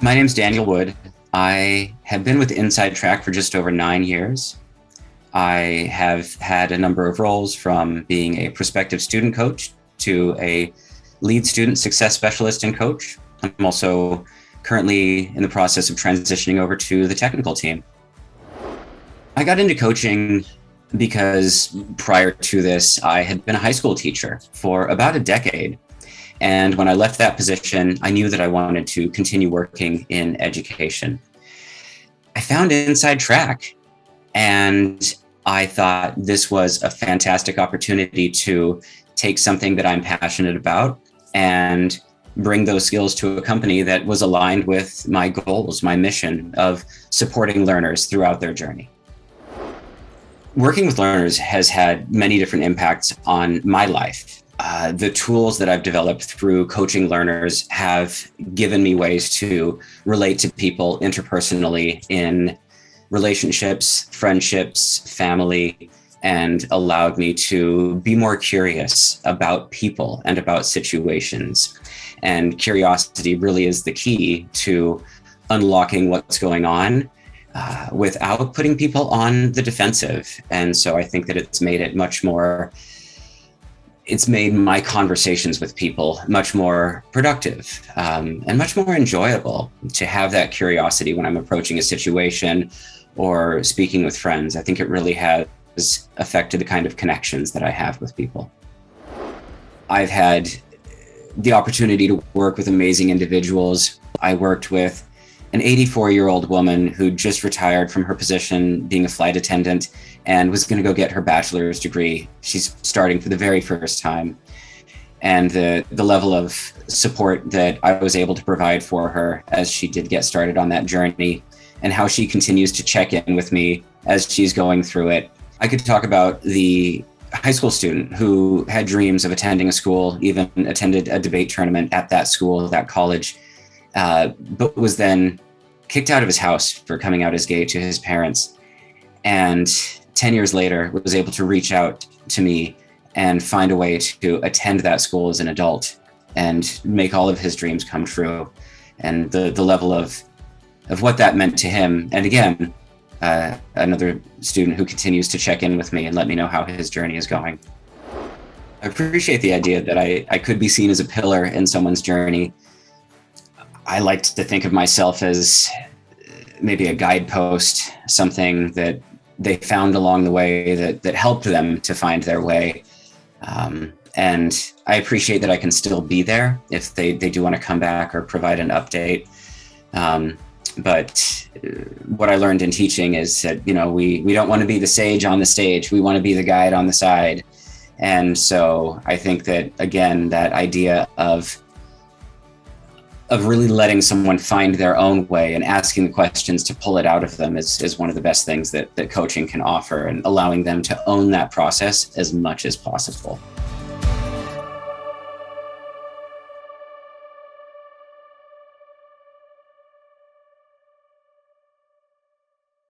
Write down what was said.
My name's Daniel Wood. I have been with InsideTrack for just over 9 years. I have had a number of roles, from being a prospective student coach to a lead student success specialist and coach. I'm also currently in the process of transitioning over to the technical team. I got into coaching because prior to this, I had been a high school teacher for about a decade. And when I left that position, I knew that I wanted to continue working in education. I found InsideTrack, and I thought this was a fantastic opportunity to take something that I'm passionate about and bring those skills to a company that was aligned with my goals, my mission of supporting learners throughout their journey. Working with learners has had many different impacts on my life. The tools that I've developed through coaching learners have given me ways to relate to people interpersonally in relationships, friendships, family, and allowed me to be more curious about people and about situations. And curiosity really is the key to unlocking what's going on without putting people on the defensive. And so I think that it's made my conversations with people much more productive and much more enjoyable to have that curiosity when I'm approaching a situation or speaking with friends. I think it really has affected the kind of connections that I have with people. I've had the opportunity to work with amazing individuals. I worked with an 84-year-old woman who just retired from her position being a flight attendant and was going to go get her bachelor's degree. She's starting for the very first time. And the level of support that I was able to provide for her as she did get started on that journey, and how she continues to check in with me as she's going through it. I could talk about the high school student who had dreams of attending a school, even attended a debate tournament at that school, that college, but was then kicked out of his house for coming out as gay to his parents. And 10 years later, was able to reach out to me and find a way to attend that school as an adult and make all of his dreams come true. And the level of what that meant to him. And again, another student who continues to check in with me and let me know how his journey is going. I appreciate the idea that I could be seen as a pillar in someone's journey. I like to think of myself as maybe a guidepost, something that they found along the way that helped them to find their way. And I appreciate that I can still be there if they do want to come back or provide an update. But what I learned in teaching is that, we don't want to be the sage on the stage. We want to be the guide on the side. And so I think that, again, that idea of really letting someone find their own way and asking the questions to pull it out of them is one of the best things that coaching can offer, and allowing them to own that process as much as possible.